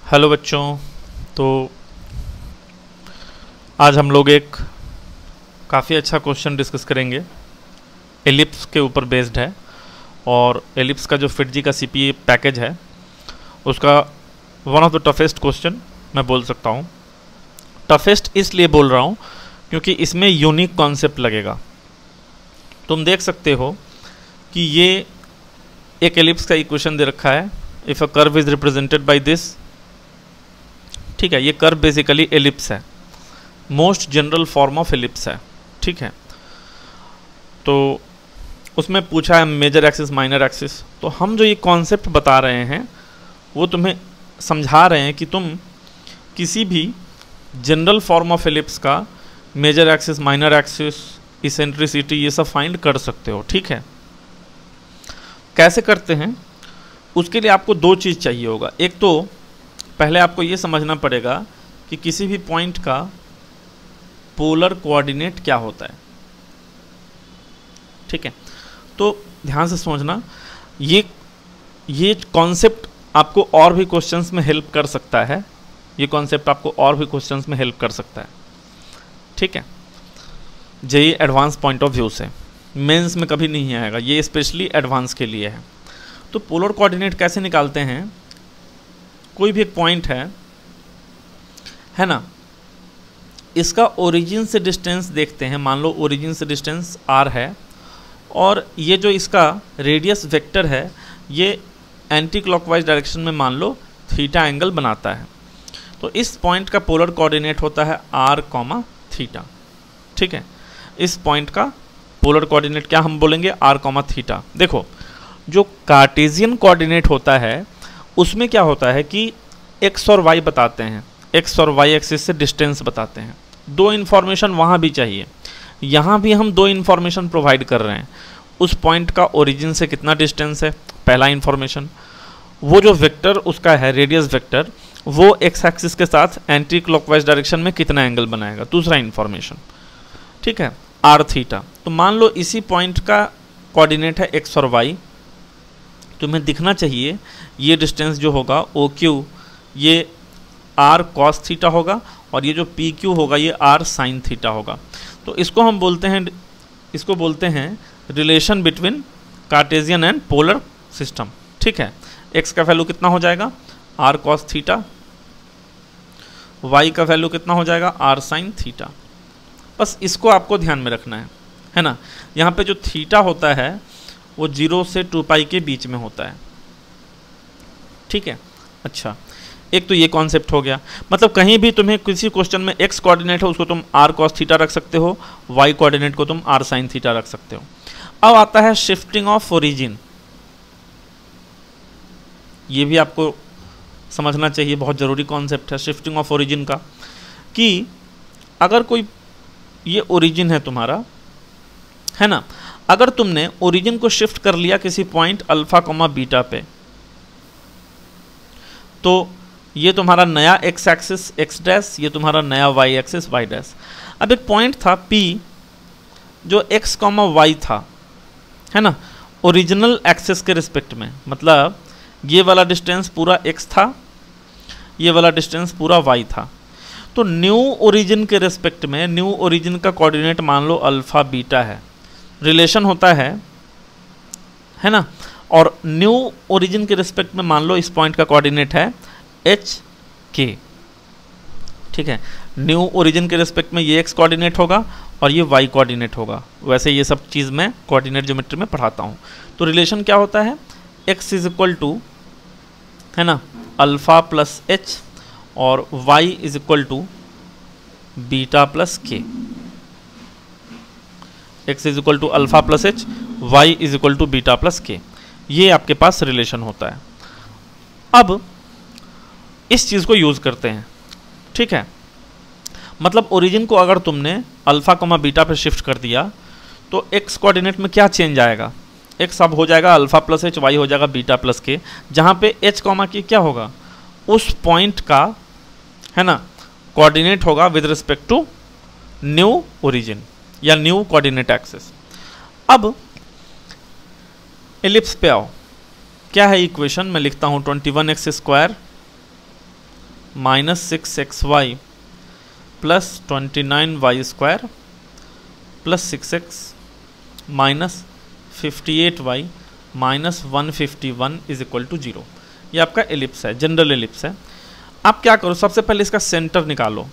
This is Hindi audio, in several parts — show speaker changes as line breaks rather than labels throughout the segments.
हेलो बच्चों। तो आज हम लोग एक काफ़ी अच्छा क्वेश्चन डिस्कस करेंगे। एलिप्स के ऊपर बेस्ड है और एलिप्स का जो फिटजी का सीपीए पैकेज है उसका one of the toughest question मैं बोल सकता हूँ। टफेस्ट इसलिए बोल रहा हूँ क्योंकि इसमें यूनिक कॉन्सेप्ट लगेगा। तुम देख सकते हो कि ये एक एलिप्स का इक्वेशन दे रखा है। If a curve is represented by this, ठीक है, ये कर्व बेसिकली एलिप्स है, most general form of ellipse है, ठीक है। तो उसमें पूछा है मेजर एक्सिस माइनर एक्सिस। तो हम जो ये कॉन्सेप्ट बता रहे हैं वो तुम्हें समझा रहे हैं कि तुम किसी भी जनरल फॉर्म ऑफ एलिप्स का major axis minor axis eccentricity ये सब फाइंड कर सकते हो, ठीक है। कैसे करते हैं उसके लिए आपको दो चीज़ चाहिए होगा। एक तो पहले आपको ये समझना पड़ेगा कि किसी भी पॉइंट का पोलर कोऑर्डिनेट क्या होता है, ठीक है। तो ध्यान से समझना, ये कॉन्सेप्ट आपको और भी क्वेश्चंस में हेल्प कर सकता है। ये कॉन्सेप्ट आपको और भी क्वेश्चंस में हेल्प कर सकता है, ठीक है। JEE advance point of view से मेंस में कभी नहीं आएगा, ये स्पेशली एडवांस के लिए है। तो पोलर कोऑर्डिनेट कैसे निकालते हैं? कोई भी एक पॉइंट है ना, इसका ओरिजिन से डिस्टेंस देखते हैं। मान लो ओरिजिन से डिस्टेंस r है और ये जो इसका रेडियस वेक्टर है ये एंटी क्लॉकवाइज डायरेक्शन में मान लो थीटा एंगल बनाता है। तो इस पॉइंट का पोलर कोऑर्डिनेट होता है r, थीटा, ठीक है। इस पॉइंट का पोलर कोऑर्डिनेट क्या हम बोलेंगे? r, theta. देखो, जो कार्टेशियन कोऑर्डिनेट होता है उसमें क्या होता है कि x और y बताते हैं, x और y एक्सिस से डिस्टेंस बताते हैं। दो इन्फॉर्मेशन वहाँ भी चाहिए, यहाँ भी हम दो इन्फॉर्मेशन प्रोवाइड कर रहे हैं। उस पॉइंट का ओरिजिन से कितना डिस्टेंस है, पहला इन्फॉर्मेशन। वो जो वेक्टर उसका है रेडियस वेक्टर, वो x एक्सिस के साथ एंटी क्लॉकवाइज डायरेक्शन में कितना एंगल बनाएगा, दूसरा इन्फॉर्मेशन, ठीक है, r, थीटा। तो मान लो इसी पॉइंट का कोऑर्डिनेट है x और y। तुम्हें दिखना चाहिए ये डिस्टेंस जो होगा OQ ये r cos थीटा होगा और ये जो PQ होगा ये r sin थीटा होगा। तो इसको हम बोलते हैं relation between Cartesian and polar system, ठीक है। x का वैल्यू कितना हो जाएगा? r cos theta. y का वैल्यू कितना हो जाएगा? r sin theta. बस इसको आपको ध्यान में रखना है ना। यहाँ पे जो थीटा होता है वो 0 से 2π के बीच में होता है, ठीक है। अच्छा, एक तो ये कॉन्सेप्ट हो गया। मतलब कहीं भी तुम्हें किसी क्वेश्चन में x कोऑर्डिनेट है उसको तुम r cos थीटा रख सकते हो, y कोऑर्डिनेट को तुम r sin थीटा रख सकते हो। अब आता है शिफ्टिंग ऑफ ओरिजिन। ये भी आपको समझना चाहिए, बहुत ज़रूरी कॉन्सेप्ट है शिफ्टिंग ऑफ ओरिजिन का। कि अगर कोई ये ओरिजिन है तुम्हारा, है ना, अगर तुमने ओरिजिन को शिफ्ट कर लिया किसी पॉइंट अल्फा, बीटा पे, तो ये तुम्हारा नया x एक्सिस x डैश, ये तुम्हारा नया y एक्सिस y डैश। अब एक पॉइंट था P जो x, y था, है ना, ओरिजिनल एक्सिस के रिस्पेक्ट में। मतलब ये वाला डिस्टेंस पूरा x था, ये वाला डिस्टेंस पूरा y था। तो न्यू ओरिजिन के रिस्पेक्ट में न्यू ओरिजिन का कोऑर्डिनेट मान लो अल्फा, बीटा है, रिलेशन होता है ना। और न्यू ओरिजिन के रिस्पेक्ट में मान लो इस पॉइंट का कोऑर्डिनेट है एच के, ठीक है। न्यू ओरिजिन के रिस्पेक्ट में ये एक्स कोऑर्डिनेट होगा और ये वाई कोऑर्डिनेट होगा। वैसे ये सब चीज़ मैं कोऑर्डिनेट ज्योमेट्री में पढ़ाता हूँ। तो रिलेशन क्या होता है? एक्स इज इक्वल टू, है ना, अल्फा प्लस एच और y is equal to beta plus k. x is equal to alpha plus h, y is equal to beta plus k. ये आपके पास रिलेशन होता है। अब इस चीज़ को यूज़ करते हैं, ठीक है। मतलब ओरिजिन को अगर तुमने अल्फा, बीटा पे शिफ्ट कर दिया तो x कोऑर्डिनेट में क्या चेंज आएगा? x अब हो जाएगा अल्फा प्लस एच, वाई हो जाएगा बीटा प्लस के, जहाँ पे h, के क्या होगा? उस पॉइंट का, है ना, कोऑर्डिनेट होगा with respect to new origin या न्यू कोऑर्डिनेट एक्सिस। अब एलिप्स पे आओ। क्या है इक्वेशन? मैं लिखता हूँ 21x² minus 6xy plus 29y² plus 6x minus 58y minus 151 is equal to 0। ये आपका एलिप्स है, जनरल एलिप्स है। आप क्या करो, सबसे पहले इसका सेंटर निकालो।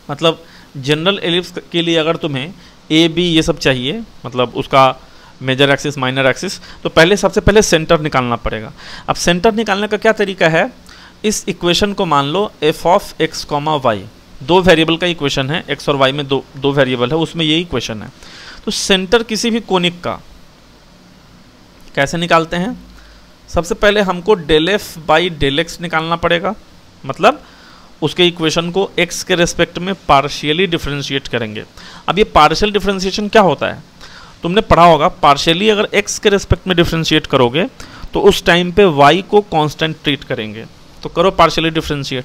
मतलब जनरल एलिप्स के लिए अगर तुम्हें ए बी ये सब चाहिए, मतलब उसका मेजर एक्सिस माइनर एक्सिस, तो पहले सबसे पहले सेंटर निकालना पड़ेगा। अब सेंटर निकालने का क्या तरीका है, इस इक्वेशन को मान लो f ऑफ x, y, दो वेरिएबल का इक्वेशन है, x और y में दो वेरिएबल है, उसमें ये इक्वेशन है। तो सेंटर किसी भी कोनिक का कैसे निकालते हैं, सबसे पहले हमको del f by del x निकालना पड़ेगा। मतलब उसके इक्वेशन को x के रेस्पेक्ट में पार्शियली डिफरेंशिएट करेंगे। अब ये पार्शियल डिफरेंशिएशन क्या होता है, तुमने पढ़ा होगा, पार्शियली अगर x के रेस्पेक्ट में डिफरेंशिएट करोगे तो उस टाइम पे y को कांस्टेंट ट्रीट करेंगे। तो करो partially differentiate,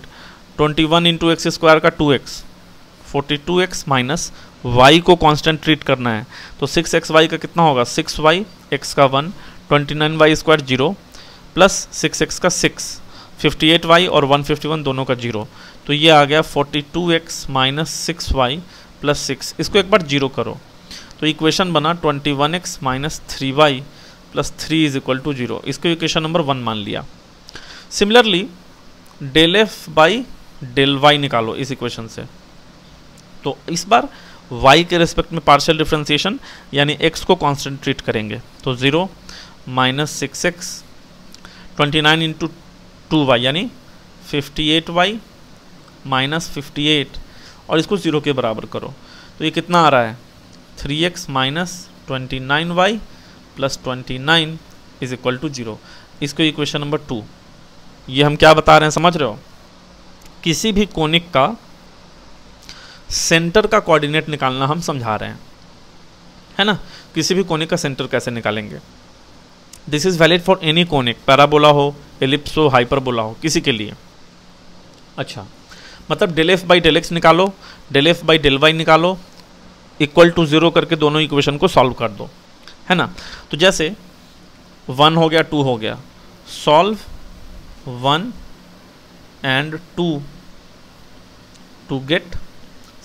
21 into x square का 2x, 42x माइनस y को कांस्टेंट ट्रीट करना है, तो 6xy का कितना होगा, 6y, x का 1, 29y² 0 प्लस 6x का 6, 58y और 151 दोनों का 0, तो ये आ गया 42x माइनस 6y प्लस 6। इसको एक बार 0 करो तो इक्वेशन बना 21x minus 3y plus 3 is equal to 0। इसको इक्वेशन नंबर 1 मान लिया। Similarly del F by del Y निकालो इस इक्वेशन से, तो इस बार y के रेस्पेक्ट में पार्शियल डिफरेंशिएशन यानी x को कांस्टेंट ट्रीट करेंगे, तो 0 माइनस 6x 29 इंटू 2y यानी 58y माइनस 58 और इसको 0 के बराबर करो, तो ये कितना आ रहा है 3x minus 29y plus 29 is equal to 0। इसको इक्वेशन नंबर 2। ये हम क्या बता रहे हैं समझ रहे हो, किसी भी कोनिक का सेंटर का कोऑर्डिनेट निकालना हम समझा रहे हैं, है ना। किसी भी कोनिक का सेंटर कैसे निकालेंगे, this is valid for any conic, parabola हो, एलिप्स हो, हाइपरबोला हो, किसी के लिए। अच्छा, मतलब del F by del X निकालो, del F by del Y निकालो, इक्वल टू 0 करके दोनों इक्वेशन को सॉल्व कर दो, है ना। तो जैसे 1 हो गया 2 हो गया, solve 1 and 2 to get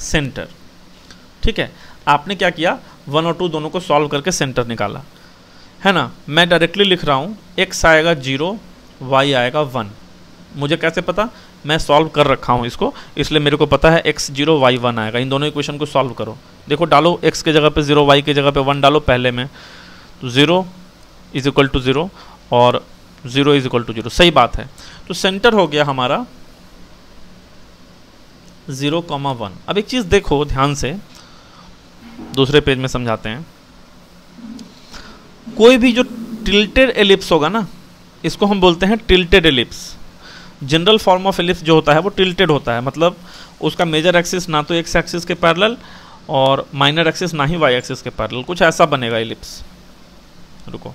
centre. ठीक है, आपने क्या किया, 1 और 2 दोनों को सॉल्व करके सेंटर निकाला, है ना। मैं डायरेक्टली लिख रहा हूँ, x आएगा 0, y आएगा 1। मुझे कैसे पता, मैं सॉल्व कर रखा हूँ इसको, इसलिए मेरे को पता है x 0 y 1 आएगा। इन दोनों इक्वेशन को सॉल्व करो, देखो डालो x के जगह पे 0, y के जगह पे 1 डालो पहले में, तो 0 इज इक्वल टू 0 और 0 इज इक्वल टू 0, सही बात है। तो सेंटर हो गया हमारा 0,1। अब एक चीज़ देखो ध्यान से, दूसरे पेज में समझाते हैं। कोई भी जो टिल्टेड एलिप्स होगा ना, इसको हम बोलते हैं tilted ellipse. General form of ellipse जो होता है वो टिल्टेड होता है, मतलब उसका मेजर एक्सिस ना तो एक्स एक्सिस के पैरेलल और माइनर एक्सिस ना ही वाई एक्सिस के पैरेलल, कुछ ऐसा बनेगा एलिप्स। रुको,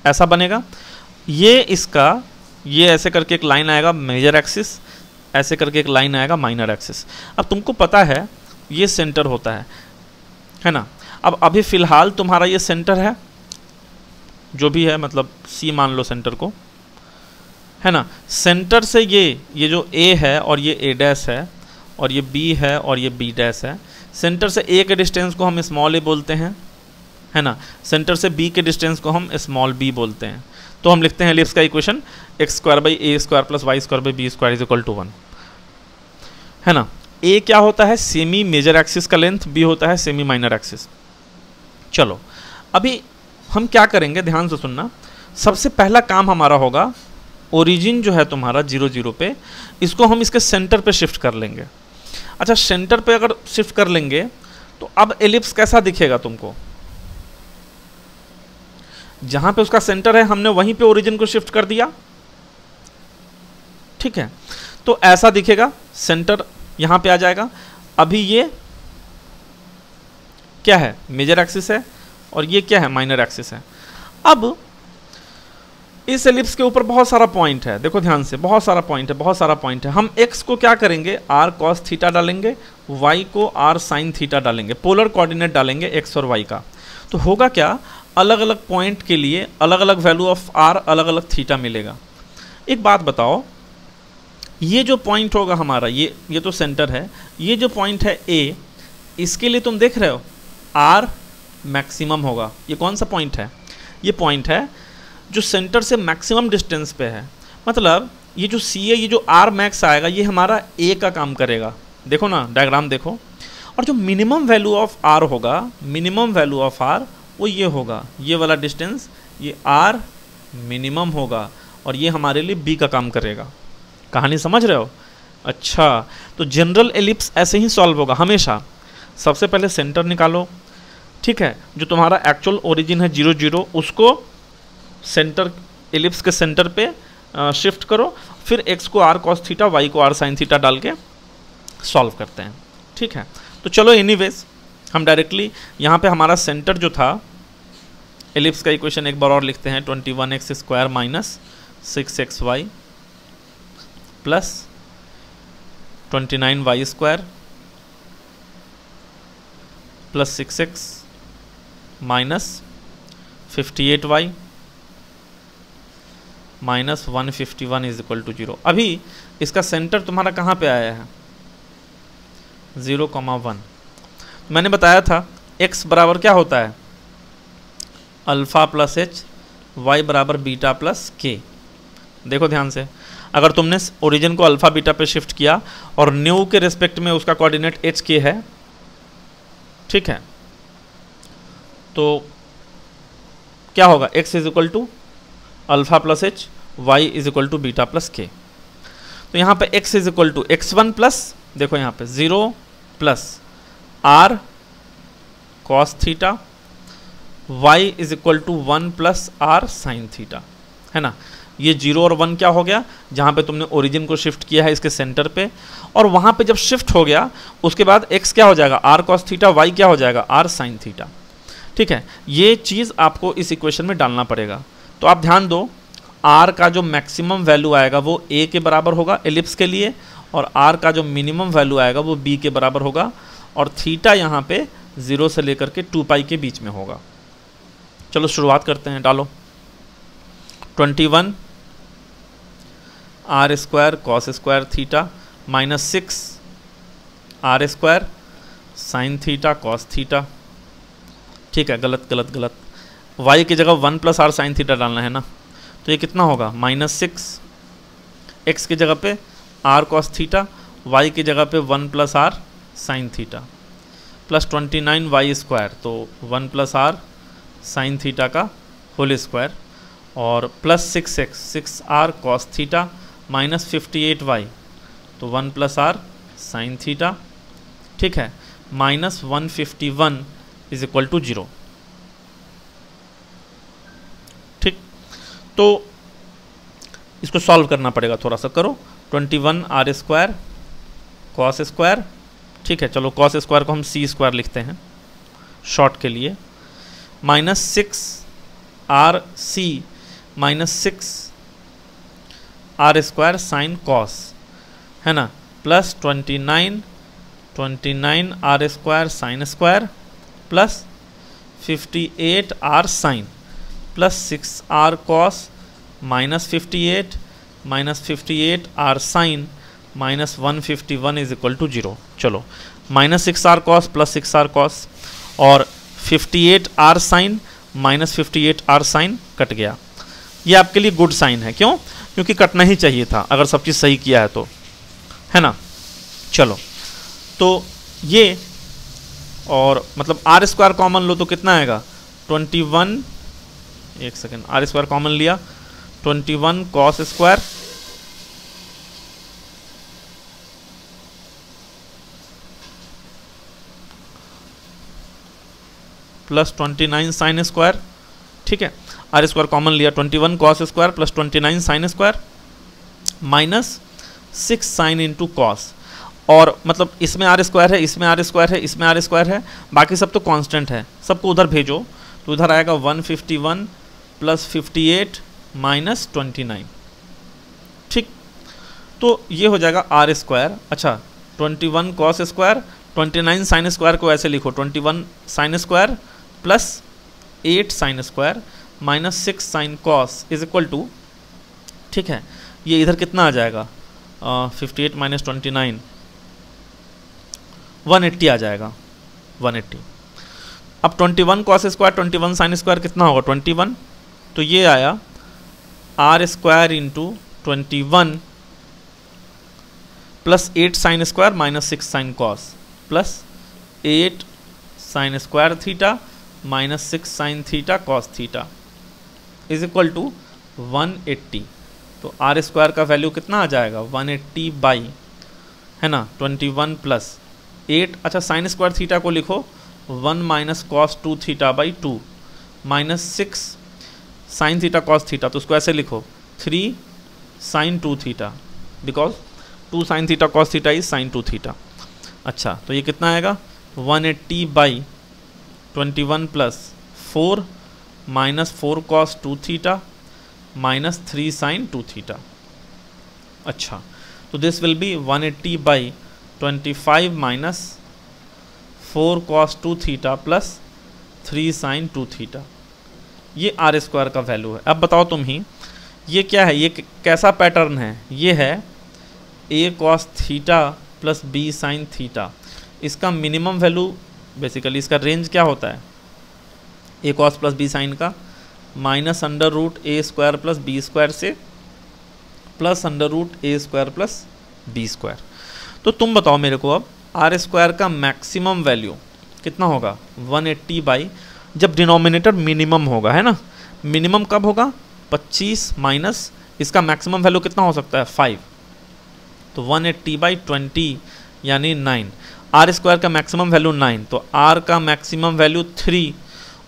ऐसा बनेगा। ये इसका, ये ऐसे करके एक लाइन आएगा मेजर एक्सिस, ऐसे करके एक लाइन आएगा माइनर एक्सिस। अब तुमको पता है ये सेंटर होता है ना। अब अभी फिलहाल तुम्हारा ये सेंटर है, जो भी है, मतलब सी मान लो सेंटर को, है ना। सेंटर से ये जो A है और ये A डैश है और ये B है और ये B डैश है, सेंटर से A के डिस्टेंस को हम स्मॉल a बोलते हैं, है ना। सेंटर से B के डिस्टेंस को हम स्मॉल b बोलते हैं। तो हम लिखते हैं एलिप्स का equation x² by a² plus y² by b² is equal to 1, है ना। a क्या होता है, सेमी मेजर एक्सिस का लेंथ, b होता है सेमी माइनर एक्सिस। चलो अभी हम क्या करेंगे, ध्यान से सुनना। सबसे पहला काम हमारा होगा, ओरिजिन जो है तुम्हारा 0 0 पे, इसको हम इसके सेंटर पे शिफ्ट कर लेंगे। अच्छा, सेंटर पे अगर शिफ्ट कर लेंगे तो अब एलिप्स कैसा दिखेगा तुमको, जहां पे उसका सेंटर है हमने वहीं पे ओरिजिन को शिफ्ट कर दिया, ठीक है। तो ऐसा दिखेगा, सेंटर यहां पे आ जाएगा। अभी ये क्या है, मेजर एक्सिस है और ये क्या है, माइनर एक्सिस है। अब इस एलिप्स के ऊपर बहुत सारा पॉइंट है, देखो ध्यान से, बहुत सारा पॉइंट है, बहुत सारा पॉइंट है। हम x को क्या करेंगे, r cos थीटा डालेंगे, y को r sin थीटा डालेंगे, पोलर कोऑर्डिनेट डालेंगे x और y का। तो होगा क्या, अलग अलग पॉइंट के लिए अलग अलग वैल्यू ऑफ r, अलग अलग थीटा मिलेगा। एक बात बताओ, ये जो पॉइंट होगा हमारा, ये तो सेंटर है, ये जो पॉइंट है a, इसके लिए तुम देख रहे हो r मैक्सिमम होगा। ये कौन सा पॉइंट है, ये पॉइंट है जो सेंटर से मैक्सिमम डिस्टेंस पे है। मतलब ये जो C है, ये जो R मैक्स आएगा, ये हमारा A का काम करेगा। देखो ना, डायग्राम देखो। और जो मिनिमम वैल्यू ऑफ R होगा, मिनिमम वैल्यू ऑफ R वो ये होगा, ये वाला डिस्टेंस, ये R मिनिमम होगा और ये हमारे लिए B का काम करेगा। कहानी समझ रहे हो? अच्छा, तो जनरल एलिप्स ऐसे ही सॉल्व होगा हमेशा। सबसे पहले सेंटर निकालो, ठीक है, जो तुम्हारा एक्चुअल ओरिजिन है 0 0, उसको सेंटर, एलिप्स के सेंटर पे शिफ्ट करो, फिर x को r cos थीटा, y को r sin थीटा डाल के सॉल्व करते हैं, ठीक है। तो चलो एनीवेज, हम डायरेक्टली यहाँ पे हमारा सेंटर जो था, एलिप्स का इक्वेशन एक बार और लिखते हैं, 21x square minus 6xy plus 29y square plus 6x minus 58y minus 151 is equal to 0। अभी इसका सेंटर तुम्हारा कहाँ पे आया है, 0,1। मैंने बताया था x बराबर क्या होता है, अल्फ़ा प्लस h, y बराबर बीटा प्लस k। देखो ध्यान से, अगर तुमने ओरिजिन को अल्फ़ा बीटा पे शिफ्ट किया और न्यू के रिस्पेक्ट में उसका कोऑर्डिनेट h k है, ठीक है, तो क्या होगा, x is equal to alpha plus h, y is equal to beta plus k। तो यहाँ पे x is equal to x1 plus, देखो यहाँ पे 0 plus r cos theta, y is equal to 1 plus r sin theta, है ना। ये 0 और 1 क्या हो गया, जहाँ पे तुमने ओरिजिन को शिफ्ट किया है इसके सेंटर पे, और वहाँ पे जब शिफ्ट हो गया उसके बाद x क्या हो जाएगा, r cos थीटा, y क्या हो जाएगा, r sin थीटा, ठीक है। ये चीज़ आपको इस इक्वेशन में डालना पड़ेगा। तो आप ध्यान दो, r का जो मैक्सिमम वैल्यू आएगा वो a के बराबर होगा एलिप्स के लिए, और r का जो मिनिमम वैल्यू आएगा वो b के बराबर होगा, और थीटा यहाँ पे 0 से लेकर के 2 पाई के बीच में होगा। चलो शुरुआत करते हैं, डालो 21 r square cos square theta minus 6 r square sign theta cos theta, ठीक है, गलत गलत गलत, y की जगह 1 प्लस r साइन थीटा डालना है ना, तो ये कितना होगा, माइनस 6, x की जगह पे r cos थीटा, y की जगह पे 1 plus r sine theta, plus 29y square, तो 1 प्लस r साइन थीटा का होल स्क्वायर, और plus 6x 6r cos theta minus 58y, तो 1 प्लस r साइन थीटा, ठीक है, माइनस 151 इज इक्वल टू 0। ठीक, तो इसको सॉल्व करना पड़ेगा, थोड़ा सा करो। 21 r स्क्वायर कॉस स्क्वायर, ठीक है, चलो कॉस स्क्वायर को हम c स्क्वायर लिखते हैं शॉर्ट के लिए, minus 6 r c minus 6 r square sine cos, है ना, plus 29 r square sine square plus 58 r sine plus 6 r cos minus 58 r sine minus 151 is equal to 0। चलो minus 6 r cos plus 6 r cos और 58 r sine minus 58 r sine cut गया। ये आपके लिए गुड साइन है, क्यों? क्योंकि कटना ही चाहिए था अगर सब चीज़ सही किया है तो, है ना। चलो तो ये, और मतलब आर स्क्वायर कॉमन लो तो कितना आएगा, 21, एक सेकेंड, आर स्क्वायर कॉमन लिया, 21 cos square plus 29 sine square, ठीक है, आर स्क्वायर कॉमन लिया, 21 cos square plus 29 sign square minus 6 sine into cos, और मतलब इसमें आर स्क्वायर है, इसमें आर स्क्वायर है, इसमें आर स्क्वायर है, बाकी सब तो कांस्टेंट है, सबको उधर भेजो तो उधर आएगा 151 प्लस 58 माइनस 29। ठीक, तो ये हो जाएगा आर स्क्वायर। अच्छा, 21 कॉस स्क्वायर, 29 साइन स्क्वायर को ऐसे लिखो, 21 sine square plus 8 sine square minus 6 sine cos is equal to, ठीक है, ये इधर कितना आ जाएगा 58 माइनस 29 180 आ जाएगा, 180। अब 21 कॉस स्क्वायर 21 साइन स्क्वायर कितना होगा 21, तो ये आया R square into 21 plus 8 sine square minus 6 sine cos plus 8 sine square theta minus 6 sine theta cos theta is equal to 180। तो आर स्क्वायर का वैल्यू कितना आ जाएगा 180 बाई, है ना, 21 प्लस 8, अच्छा साइन स्क्वायर थीटा को लिखो 1 minus cos 2 theta by 2 minus 6 sine theta cos theta, तो उसको ऐसे लिखो 3 sine 2 theta, because 2 sine theta cos theta is sine 2 theta. अच्छा, तो ये कितना आएगा 180 by 21 plus 4 minus 4 cos 2 theta minus 3 sine 2 theta. अच्छा, तो this will be 180 by 25 minus 4 cos 2 theta plus 3 sine 2 theta. ये आर स्क्वायर का वैल्यू है। अब बताओ तुम ही, ये क्या है, ये कैसा पैटर्न है, ये है A cos theta plus B sine theta. इसका मिनिमम वैल्यू बेसिकली, इसका रेंज क्या होता है A cos plus B sine का, minus under root A square plus B square से plus under root A square plus B square. तो तुम बताओ मेरे को अब आर स्क्वायर का मैक्सिमम वैल्यू कितना होगा 180 बाई, जब डिनोमिनेटर मिनिमम होगा, है ना, मिनिमम कब होगा 25 माइनस इसका मैक्सिमम वैल्यू कितना हो सकता है 5, तो 180 बाई 20 यानी 9। आर स्क्वायर का मैक्सिमम वैल्यू 9, तो आर का मैक्सिमम वैल्यू 3,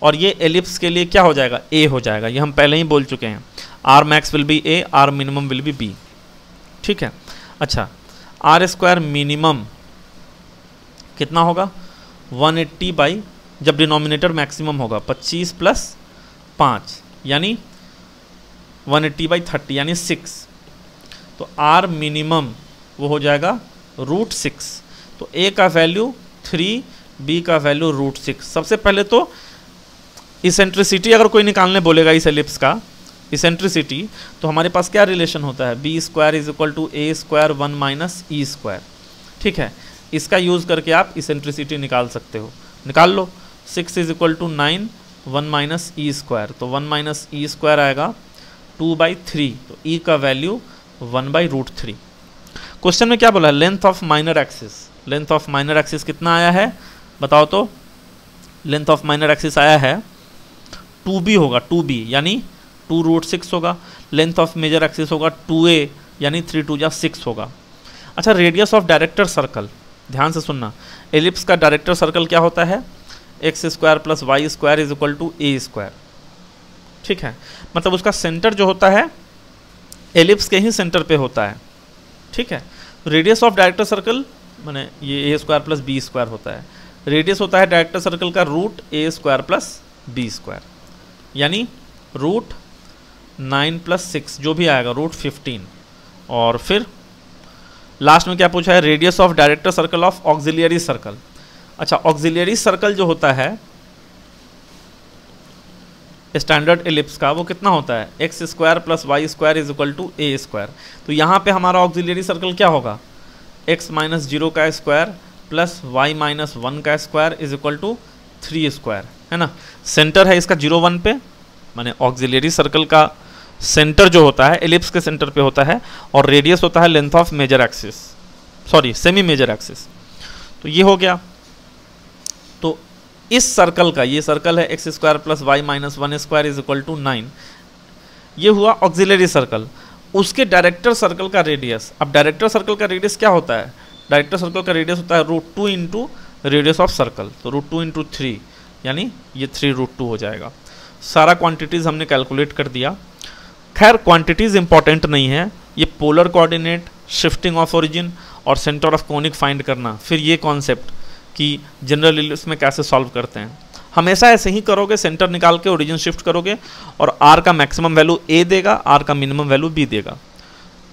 और ये एलिप्स के लिए क्या हो जाएगा ए हो जाएगा, ये हम पहले ही बोल चुके हैं, R max will be A, R minimum will be B. ठीक है, अच्छा आर स्क्वायर मिनिमम कितना होगा 180 बाई, जब डिनोमिनेटर मैक्सिमम होगा 25 प्लस 5 यानी 180 बाई 30 यानी 6, तो आर मिनिमम वो हो जाएगा √6। तो ए का वैल्यू 3, बी का वैल्यू √6। सबसे पहले तो इसेंट्रिसिटी अगर कोई निकालने बोलेगा इस एलिप्स का इसेंट्रिसिटी, तो हमारे पास क्या रिलेशन होता है, B square is equal to A square 1 minus E square. ठीक है, इसका यूज़ करके आप इसेंट्रिसिटी निकाल सकते हो, निकाल लो। 6 is equal to 9 1 minus E square, तो 1 माइनस ई स्क्वायर आएगा 2/3, तो ई का वैल्यू 1/√3। क्वेश्चन में क्या बोला है, length of minor axis, length of minor axis कितना आया है बताओ तो, लेंथ ऑफ माइनर एक्सिस आया है 2b होगा, 2b यानी 2√6 होगा। लेंथ ऑफ मेजर एक्सिस होगा 2a यानी 3 2 जा 6 होगा। अच्छा, रेडियस ऑफ डायरेक्टर सर्कल, ध्यान से सुनना, एलिप्स का डायरेक्टर सर्कल क्या होता है x square plus Y square is equal to A square. ठीक है, मतलब उसका सेंटर जो होता है एलिप्स के ही सेंटर पे होता है। ठीक है, रेडियस ऑफ डायरेक्टर सर्कल माने ये ए स्क्वायर प्लस बी स्क्वायर होता है, रेडियस होता है डायरेक्टर सर्कल का root A square plus B square, यानी √9 + 6 जो भी आएगा √15। और फिर लास्ट में क्या पूछा है, radius of director circle of auxiliary circle. अच्छा, ऑक्सिलियरी सर्कल जो होता है स्टैंडर्ड एलिप्स का, वो कितना होता है x square plus Y square is equal to A square. तो यहाँ पे हमारा ऑक्सिलियरी सर्कल क्या होगा x - 0 का स्क्वायर प्लस y - 1 का square is equal to 3 square, है ना। सेंटर है इसका 0 1 पे, माने ऑक्सिलियरी सर्कल का सेंटर जो होता है एलिप्स के सेंटर पे होता है, और रेडियस होता है length of major axis, sorry semi major axis. तो ये हो गया। तो इस सर्कल का, ये सर्कल है x square plus Y - 1 square is equal to 9, ये हुआ ऑक्सिलियरी सर्कल। उसके डायरेक्टर सर्कल का रेडियस, अब डायरेक्टर सर्कल का रेडियस क्या होता है, डायरेक्टर सर्कल का रेडियस होता है √2 इंटू रेडियस ऑफ सर्कल, तो √2 इंटू 3 यानी ये 3√2 हो जाएगा। सारा क्वांटिटीज़ हमने कैलकुलेट कर दिया। खैर क्वांटिटीज़ इंपॉर्टेंट नहीं है, ये polar coordinate, shifting of origin और सेंटर ऑफ कोनिक फाइंड करना, फिर ये कॉन्सेप्ट कि जनरल एलिप्स में कैसे सॉल्व करते हैं, हमेशा ऐसे ही करोगे, सेंटर निकाल के ओरिजिन शिफ्ट करोगे और आर का मैक्सिमम वैल्यू ए देगा, आर का मिनिमम वैल्यू बी देगा।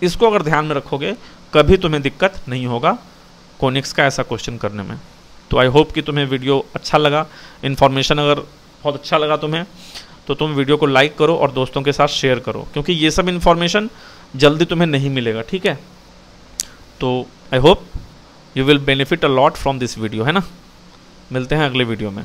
इसको अगर ध्यान में रखोगे कभी तुम्हें दिक्कत नहीं होगा कोनिक्स का ऐसा क्वेश्चन करने में। तो आई होप कि तुम्हें वीडियो अच्छा लगा, इन्फॉर्मेशन अगर बहुत अच्छा लगा तुम्हें तो तुम वीडियो को लाइक करो और दोस्तों के साथ शेयर करो, क्योंकि ये सब इन्फॉर्मेशन जल्दी तुम्हें नहीं मिलेगा, ठीक है। तो I hope you will benefit a lot from this video, है ना। मिलते हैं अगले वीडियो में।